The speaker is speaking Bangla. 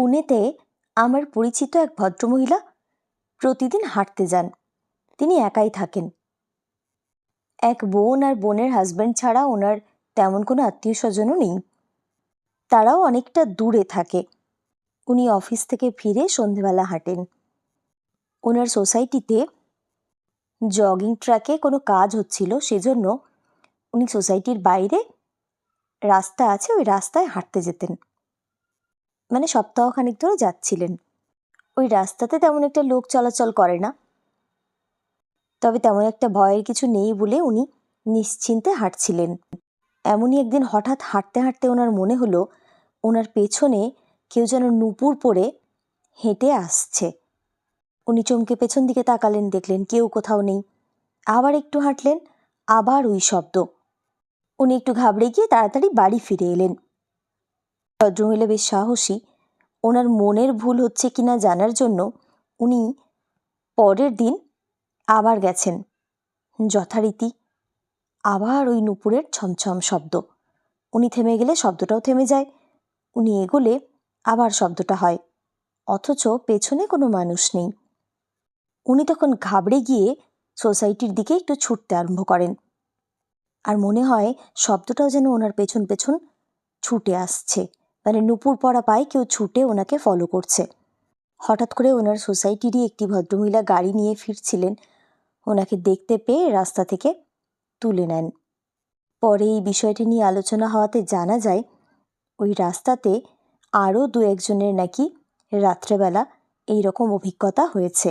পুনেতে আমার পরিচিত এক ভদ্রমহিলা প্রতিদিন হাঁটতে যান। তিনি একাই থাকেন। এক বোন আর বোনের হাজব্যান্ড ছাড়া ওনার তেমন কোনো আত্মীয় স্বজনও নেই। তারাও অনেকটা দূরে থাকে। উনি অফিস থেকে ফিরে সন্ধেবেলা হাঁটেন। ওনার সোসাইটিতে জগিং ট্র্যাকে কোনো কাজ হচ্ছিল, সেজন্য উনি সোসাইটির বাইরে রাস্তা আছে, ওই রাস্তায় হাঁটতে যেতেন। মানে সপ্তাহখানেক ধরে যাচ্ছিলেন। ওই রাস্তাতে তেমন একটা লোক চলাচল করে না, তবে তেমন একটা ভয়ের কিছু নেই বলে উনি নিশ্চিন্তে হাঁটছিলেন। এমনই একদিন হঠাৎ হাঁটতে হাঁটতে ওনার মনে হলো ওনার পেছনে কেউ যেন নুপুর পরে হেঁটে আসছে। উনি চমকে পেছন দিকে তাকালেন, দেখলেন কেউ কোথাও নেই। আবার একটু হাঁটলেন, আবার ওই শব্দ। উনি একটু ঘাবড়ে গিয়ে তাড়াতাড়ি বাড়ি ফিরে এলেন। ভদ্রমহিলা বেশ সাহসী। ওনার মনের ভুল হচ্ছে কিনা জানার জন্য উনি পরের দিন আবার গেছেন। যথারীতি আবার ওই নুপুরের ছমছম শব্দ। উনি থেমে গেলে শব্দটাও থেমে যায়। উনি এগোলে আবার শব্দটা হয়, অথচ পেছনে কোনো মানুষ নেই। উনি তখন ঘাবড়ে গিয়ে সোসাইটির দিকে একটু ছুটতে আরম্ভ করেন। আর মনে হয় শব্দটাও যেন ওনার পেছন পেছন ছুটে আসছে, মানে নুপুর পরা পায়ে কেউ ছুটে ওনাকে ফলো করছে। হঠাৎ করে ওনার সোসাইটিরই একটি ভদ্রমহিলা গাড়ি নিয়ে ফিরছিলেন। ওনাকে দেখতে পেয়ে রাস্তা থেকে তুলে নেন। পরে এই বিষয়টি নিয়ে আলোচনা হওয়াতে জানা যায় ওই রাস্তাতে আরও দু একজনের নাকি রাত্রেবেলা এই রকম অভিজ্ঞতা হয়েছে।